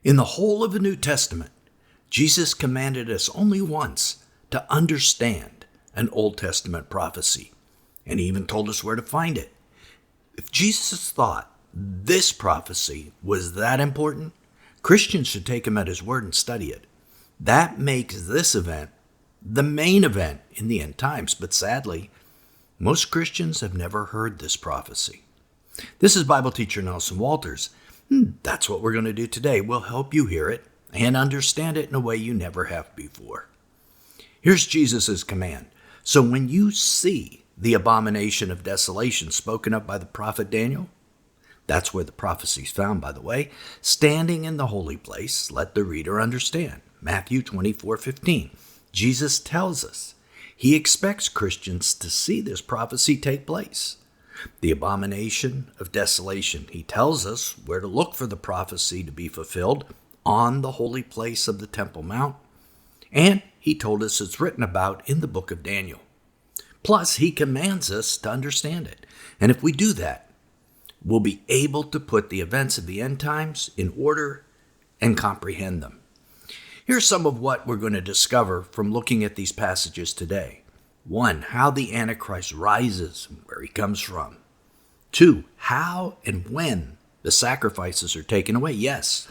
In the whole of the New Testament, Jesus commanded us only once to understand an Old Testament prophecy, and he even told us where to find it. If Jesus thought this prophecy was that important, Christians should take him at his word and study it. That makes this event the main event in the end times, but sadly, most Christians have never heard this prophecy. This is Bible teacher Nelson Walters. That's what we're going to do today. We'll help you hear it and understand it in a way you never have before. Here's Jesus' command. So when you see the abomination of desolation spoken of by the prophet Daniel, that's where the prophecy is found, by the way, standing in the holy place, let the reader understand. Matthew 24:15. Jesus tells us he expects Christians to see this prophecy take place. The abomination of desolation. He tells us where to look for the prophecy to be fulfilled on the holy place of the Temple Mount. And he told us it's written about in the book of Daniel. Plus, he commands us to understand it. And if we do that, we'll be able to put the events of the end times in order and comprehend them. Here's some of what we're going to discover from looking at these passages today. 1, how the Antichrist rises and where he comes from. 2, how and when the sacrifices are taken away. Yes,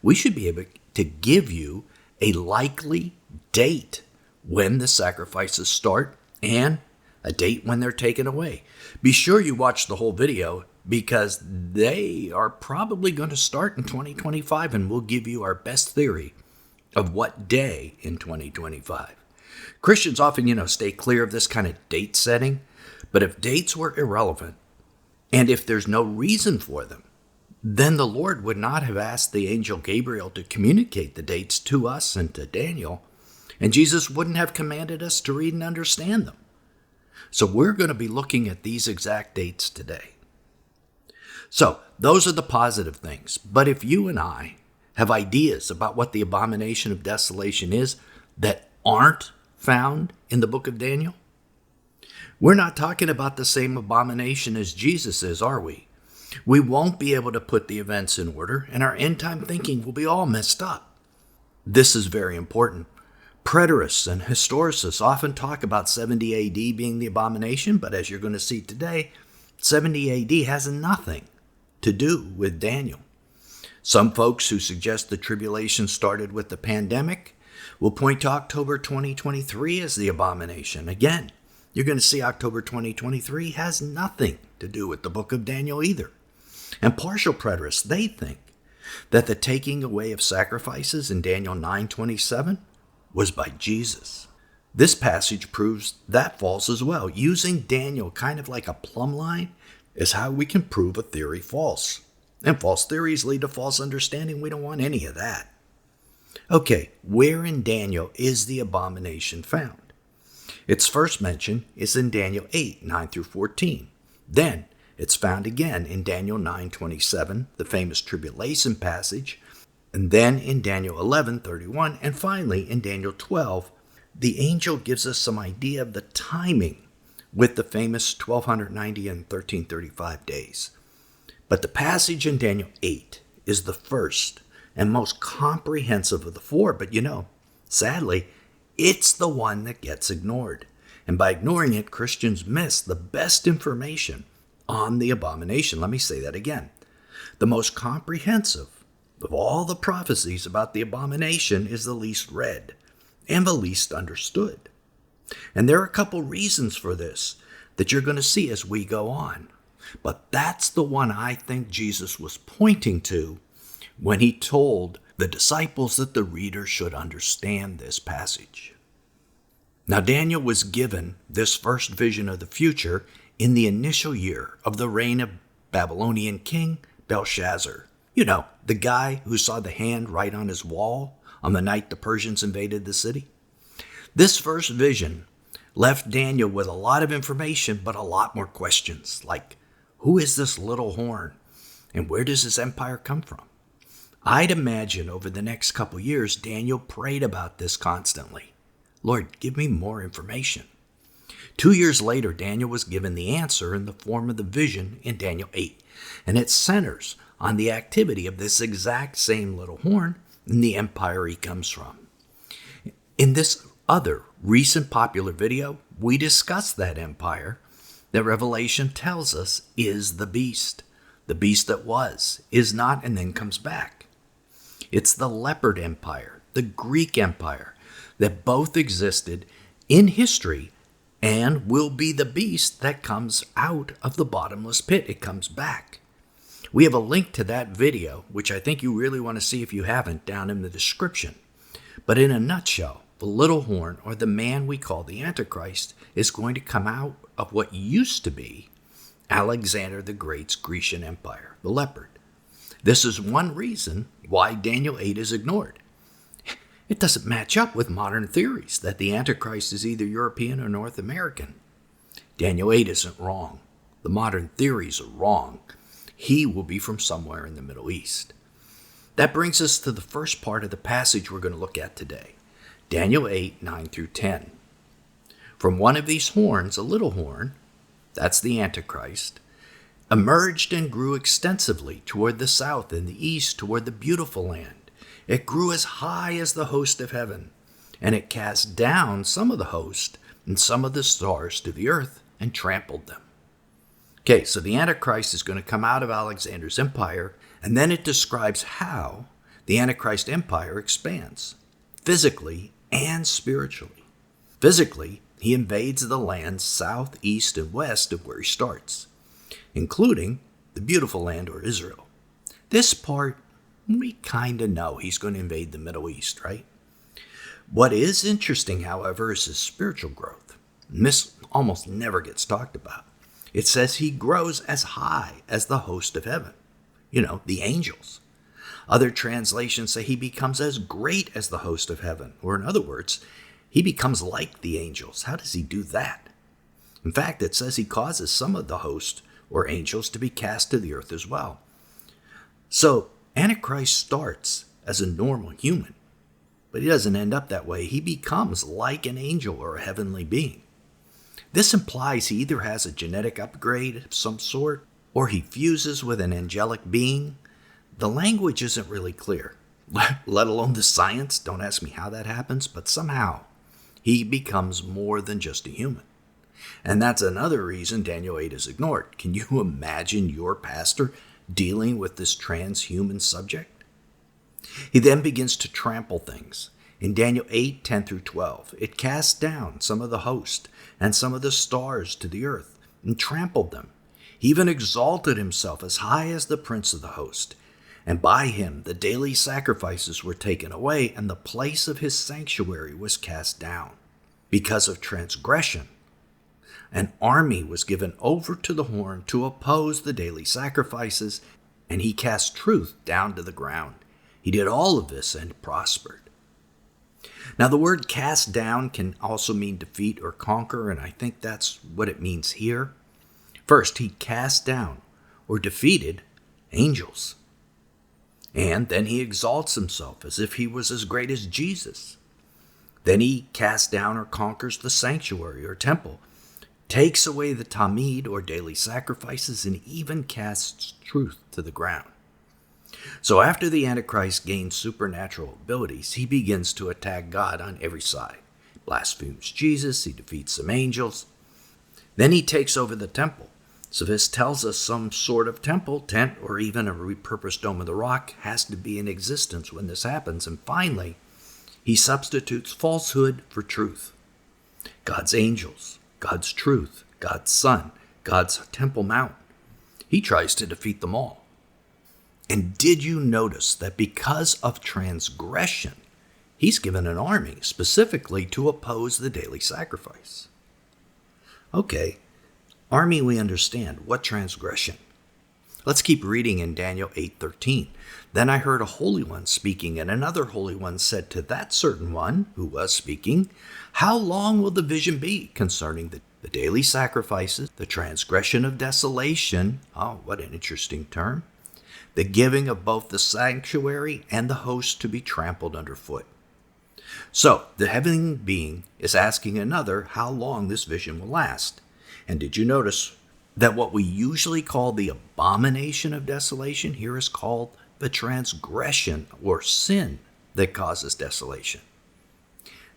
we should be able to give you a likely date when the sacrifices start and a date when they're taken away. Be sure you watch the whole video because they are probably going to start in 2025, and we'll give you our best theory of what day in 2025. Christians often, stay clear of this kind of date setting, but if dates were irrelevant, and if there's no reason for them, then the Lord would not have asked the angel Gabriel to communicate the dates to us and to Daniel, and Jesus wouldn't have commanded us to read and understand them. So we're going to be looking at these exact dates today. So those are the positive things, but if you and I have ideas about what the abomination of desolation is that aren't found in the book of Daniel, we're not talking about the same abomination as Jesus is, are we? We won't be able to put the events in order, and our end-time thinking will be all messed up. This is very important. Preterists and historicists often talk about 70 AD being the abomination, but as you're going to see today, 70 AD has nothing to do with Daniel. Some folks who suggest the tribulation started with the pandemic will point to October 2023 as the abomination. Again, you're going to see October 2023 has nothing to do with the book of Daniel either. And partial preterists, they think that the taking away of sacrifices in Daniel 9:27 was by Jesus. This passage proves that false as well. Using Daniel kind of like a plumb line is how we can prove a theory false. And false theories lead to false understanding. We don't want any of that. Okay, where in Daniel is the abomination found? Its first mention is in Daniel 8:9-14. Then it's found again in Daniel 9:27, the famous tribulation passage, and then in Daniel 11:31, and finally in Daniel 12, the angel gives us some idea of the timing with the famous 1290 and 1335 days. But the passage in Daniel 8 is the first and most comprehensive of the four. But sadly, it's the one that gets ignored. And by ignoring it, Christians miss the best information on the abomination. Let me say that again. The most comprehensive of all the prophecies about the abomination is the least read and the least understood. And there are a couple reasons for this that you're going to see as we go on. But that's the one I think Jesus was pointing to when he told the disciples that the reader should understand this passage. Now, Daniel was given this first vision of the future in the initial year of the reign of Babylonian king Belshazzar. The guy who saw the hand right on his wall on the night the Persians invaded the city. This first vision left Daniel with a lot of information, but a lot more questions, like, who is this little horn, and where does his empire come from? I'd imagine over the next couple years, Daniel prayed about this constantly. Lord, give me more information. 2 years later, Daniel was given the answer in the form of the vision in Daniel 8, and it centers on the activity of this exact same little horn and the empire he comes from. In this other recent popular video, we discuss that empire that Revelation tells us is the beast that was, is not, and then comes back. It's the leopard empire, the Greek empire, that both existed in history and will be the beast that comes out of the bottomless pit. It comes back. We have a link to that video, which I think you really want to see if you haven't, down in the description. But in a nutshell, the little horn, or the man we call the Antichrist, is going to come out of what used to be Alexander the Great's Grecian Empire, the leopard. This is one reason why Daniel 8 is ignored. It doesn't match up with modern theories that the Antichrist is either European or North American. Daniel 8 isn't wrong. The modern theories are wrong. He will be from somewhere in the Middle East. That brings us to the first part of the passage we're going to look at today. Daniel 8, 9 through 10. From one of these horns, a little horn, that's the Antichrist, emerged and grew extensively toward the south and the east, toward the beautiful land. It grew as high as the host of heaven, and it cast down some of the host and some of the stars to the earth and trampled them. Okay, so the Antichrist is going to come out of Alexander's empire, and then it describes how the Antichrist empire expands, physically and spiritually. Physically, he invades the lands south, east, and west of where he starts, including the beautiful land, or Israel. This part, we kind of know he's going to invade the Middle East, right? What is interesting, however, is his spiritual growth. And this almost never gets talked about. It says he grows as high as the host of heaven. The angels. Other translations say he becomes as great as the host of heaven, or in other words, he becomes like the angels. How does he do that? In fact, it says he causes some of the host or angels to be cast to the earth as well. So, Antichrist starts as a normal human, but he doesn't end up that way. He becomes like an angel or a heavenly being. This implies he either has a genetic upgrade of some sort, or he fuses with an angelic being. The language isn't really clear, let alone the science. Don't ask me how that happens, but somehow he becomes more than just a human. And that's another reason Daniel 8 is ignored. Can you imagine your pastor dealing with this transhuman subject? He then begins to trample things. In Daniel 8, 10 through 12, it cast down some of the host and some of the stars to the earth and trampled them. He even exalted himself as high as the prince of the host. And by him the daily sacrifices were taken away, and the place of his sanctuary was cast down. Because of transgression, an army was given over to the horn to oppose the daily sacrifices, and he cast truth down to the ground. He did all of this and prospered. Now, the word cast down can also mean defeat or conquer, and I think that's what it means here. First, he cast down or defeated angels. And then he exalts himself as if he was as great as Jesus. Then he casts down or conquers the sanctuary or temple, takes away the tamid or daily sacrifices, and even casts truth to the ground. So after the Antichrist gains supernatural abilities, he begins to attack God on every side. Blasphemes Jesus, he defeats some angels. Then he takes over the temple. So this tells us some sort of temple, tent, or even a repurposed Dome of the Rock has to be in existence when this happens. And finally, he substitutes falsehood for truth. God's angels, God's truth, God's Son, God's Temple Mount. He tries to defeat them all. And did you notice that because of transgression, he's given an army specifically to oppose the daily sacrifice? Okay, army we understand. What transgression? Let's keep reading in Daniel 8:13. Then I heard a holy one speaking, and another holy one said to that certain one who was speaking, how long will the vision be concerning the daily sacrifices, the transgression of desolation? Oh, what an interesting term. The giving of both the sanctuary and the host to be trampled underfoot. So, the heavenly being is asking another how long this vision will last. And did you notice that what we usually call the abomination of desolation here is called the transgression or sin that causes desolation.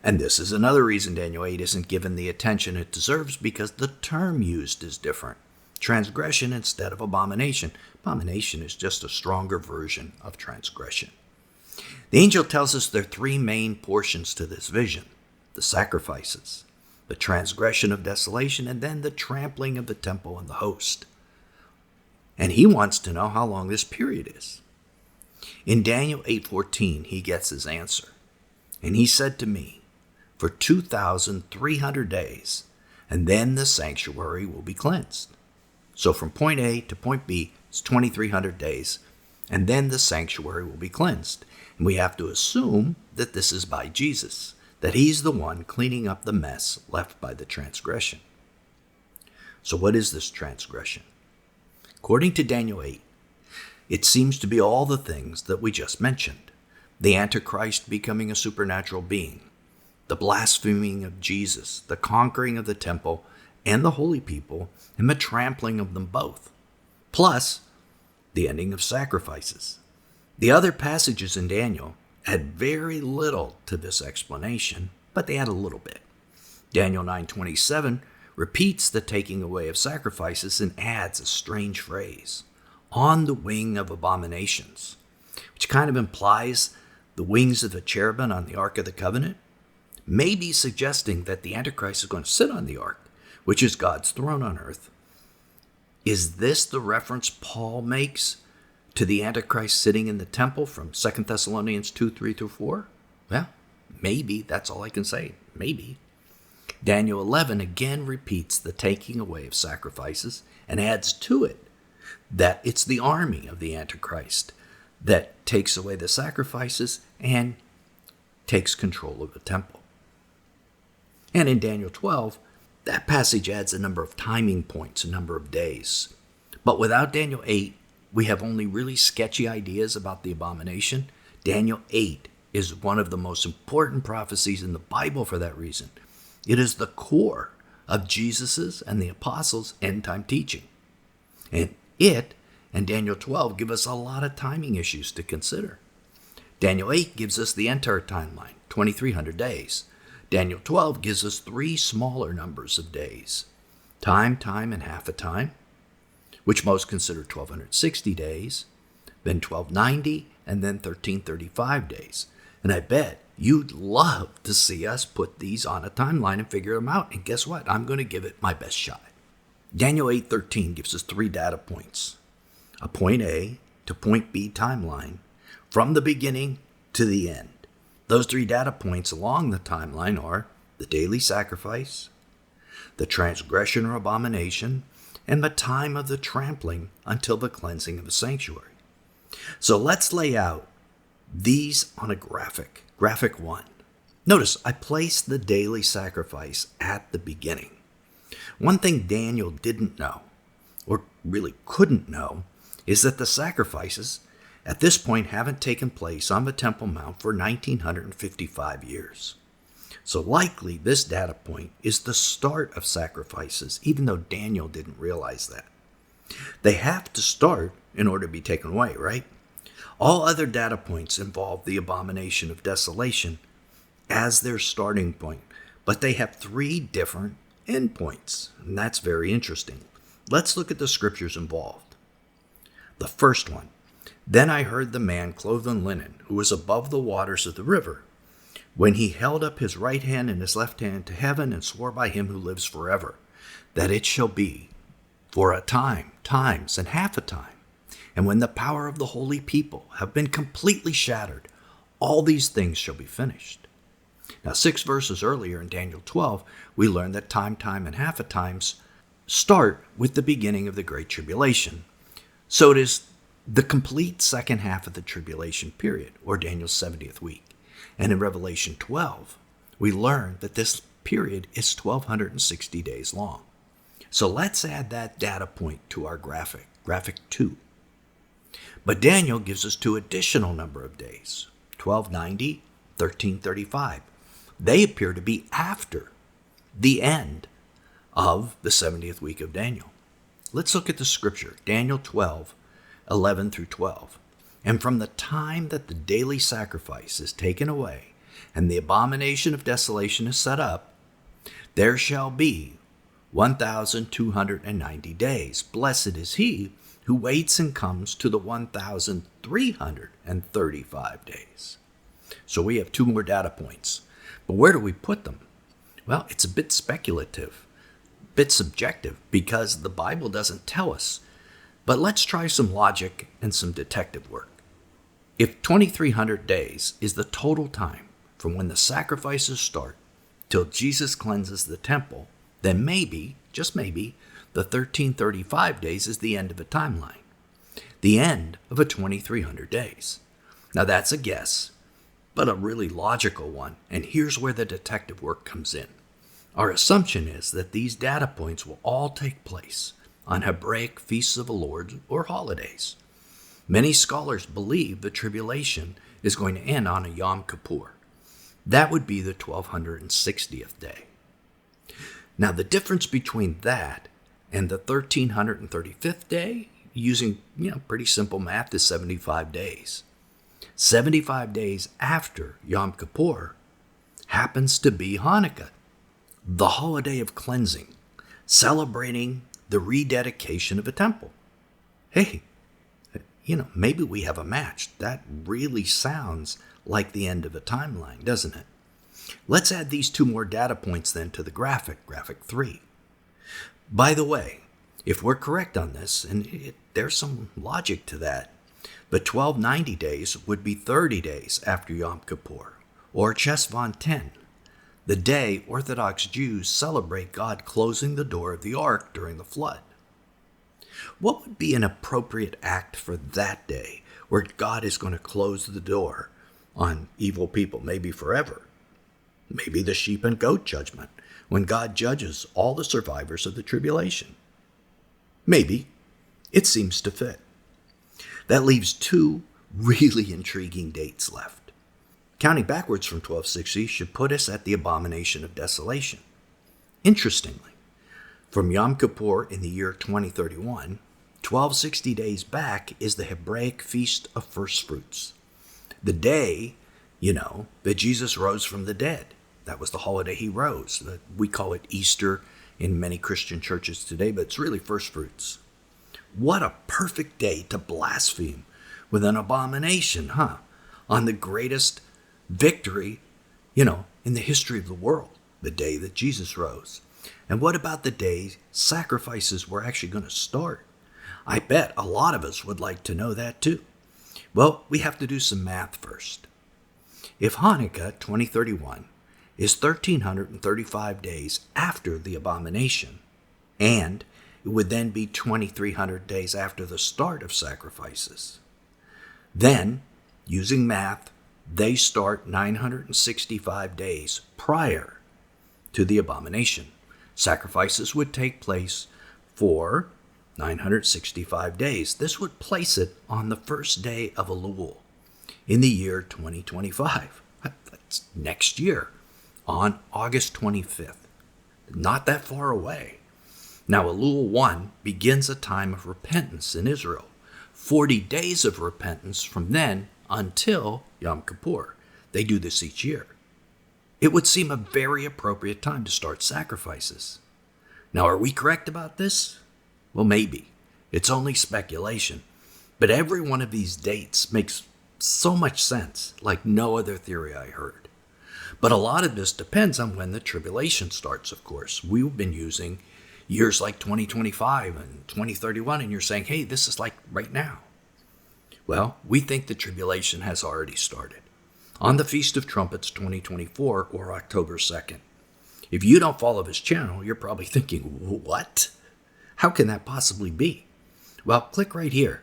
And this is another reason Daniel 8 isn't given the attention it deserves, because the term used is different. Transgression instead of abomination. Abomination is just a stronger version of transgression. The angel tells us there are three main portions to this vision: the sacrifices, the transgression of desolation, and then the trampling of the temple and the host. And he wants to know how long this period is. In Daniel 8:14, he gets his answer. And he said to me, for 2,300 days, and then the sanctuary will be cleansed. So from point A to point B is 2,300 days, and then the sanctuary will be cleansed. And we have to assume that this is by Jesus, that he's the one cleaning up the mess left by the transgression. So what is this transgression? According to Daniel 8, it seems to be all the things that we just mentioned: the Antichrist becoming a supernatural being, the blaspheming of Jesus, the conquering of the temple and the holy people, and the trampling of them both, plus the ending of sacrifices. The other passages in Daniel add very little to this explanation, but they add a little bit. Daniel 9:27 repeats the taking away of sacrifices and adds a strange phrase: on the wing of abominations, which kind of implies the wings of the cherubim on the Ark of the Covenant, maybe suggesting that the Antichrist is going to sit on the Ark, which is God's throne on earth. Is this the reference Paul makes to the Antichrist sitting in the temple from 2 Thessalonians 2:3-4? Well, maybe. That's all I can say. Maybe. Daniel 11 again repeats the taking away of sacrifices and adds to it that it's the army of the Antichrist that takes away the sacrifices and takes control of the temple. And in Daniel 12, that passage adds a number of timing points, a number of days. But without Daniel 8, we have only really sketchy ideas about the abomination. Daniel 8 is one of the most important prophecies in the Bible for that reason. It is the core of Jesus's and the apostles' end-time teaching. And it and Daniel 12 give us a lot of timing issues to consider. Daniel 8 gives us the entire timeline, 2,300 days. Daniel 12 gives us three smaller numbers of days: time, and half a time, which most consider 1,260 days, then 1,290, and then 1,335 days. And I bet you'd love to see us put these on a timeline and figure them out. And guess what? I'm going to give it my best shot. Daniel 8:13 gives us three data points: a point A to point B timeline from the beginning to the end. Those three data points along the timeline are the daily sacrifice, the transgression or abomination, and the time of the trampling until the cleansing of the sanctuary. So let's lay out these on a graphic. Graphic 1. Notice I placed the daily sacrifice at the beginning. One thing Daniel didn't know, or really couldn't know, is that the sacrifices at this point haven't taken place on the Temple Mount for 1,955 years. So likely this data point is the start of sacrifices, even though Daniel didn't realize that. They have to start in order to be taken away, right? All other data points involve the abomination of desolation as their starting point, but they have three different endpoints, and that's very interesting. Let's look at the scriptures involved. The first one: then I heard the man clothed in linen, who was above the waters of the river, when he held up his right hand and his left hand to heaven and swore by him who lives forever, that it shall be for a time, times, and half a time. And when the power of the holy people have been completely shattered, all these things shall be finished. Now, 6 verses earlier in Daniel 12, we learned that time, and half a times start with the beginning of the Great Tribulation. So it is the complete second half of the tribulation period, or Daniel's 70th week. And in Revelation 12, we learn that this period is 1,260 days long. So let's add that data point to our graphic 2. But Daniel gives us 2 additional number of days, 1,290, 1,335. They appear to be after the end of the 70th week of Daniel. Let's look at the scripture, Daniel 12:11 through 12. And from the time that the daily sacrifice is taken away, and the abomination of desolation is set up, there shall be 1,290 days. Blessed is he who waits and comes to the 1,335 days. So we have two more data points. But where do we put them? Well, it's a bit speculative, a bit subjective, because the Bible doesn't tell us. But let's try some logic and some detective work. If 2,300 days is the total time from when the sacrifices start till Jesus cleanses the temple, then maybe, just maybe, the 1,335 days is the end of a timeline, the end of a 2,300 days. Now that's a guess, but a really logical one, and here's where the detective work comes in. Our assumption is that these data points will all take place on Hebraic feasts of the Lord or holidays. Many scholars believe the tribulation is going to end on a Yom Kippur. That would be the 1260th day. Now, the difference between that and the 1335th day, using pretty simple math, is 75 days. 75 days after Yom Kippur happens to be Hanukkah, the holiday of cleansing, celebrating the rededication of a temple. Hey, maybe we have a match. That really sounds like the end of a timeline, doesn't it? Let's add these two more data points then to the graphic 3. By the way, if we're correct on this, and there's some logic to that, but 1290 days would be 30 days after Yom Kippur, or Chesvan 10, the day Orthodox Jews celebrate God closing the door of the ark during the flood. What would be an appropriate act for that day where God is going to close the door on evil people, maybe forever? Maybe the sheep and goat judgment, when God judges all the survivors of the tribulation. Maybe. It seems to fit. That leaves two really intriguing dates left. Counting backwards from 1260 should put us at the abomination of desolation. Interestingly, from Yom Kippur in the year 2031, 1260 days back is the Hebraic Feast of First Fruits. The day, that Jesus rose from the dead. That was the holiday he rose. We call it Easter in many Christian churches today, but it's really First Fruits. What a perfect day to blaspheme with an abomination, on the greatest victory, in the history of the world, the day that Jesus rose. And what about the day sacrifices were actually going to start? I bet a lot of us would like to know that too. Well, we have to do some math first. If Hanukkah 2031 is 1,335 days after the abomination, and it would then be 2,300 days after the start of sacrifices, then, using math, they start 965 days prior to the abomination. Sacrifices would take place for 965 days. This would place it on the first day of Elul in the year 2025. That's next year, on August 25th. Not that far away. Now, Elul 1 begins a time of repentance in Israel. 40 days of repentance from then until Yom Kippur. They do this each year. It would seem a very appropriate time to start sacrifices. Now, are we correct about this? Well, maybe. It's only speculation. But every one of these dates makes so much sense, like no other theory I heard. But a lot of this depends on when the tribulation starts, of course. We've been using years like 2025 and 2031, and you're saying, hey, this is like right now. Well, we think the tribulation has already started on the Feast of Trumpets 2024 or October 2nd. If you don't follow this channel, you're probably thinking, what? How can that possibly be? Well, click right here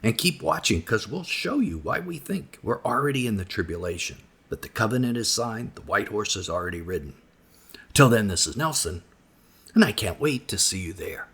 and keep watching, because we'll show you why we think we're already in the tribulation, that the covenant is signed, the white horse is already ridden. Till then, this is Nelson, and I can't wait to see you there.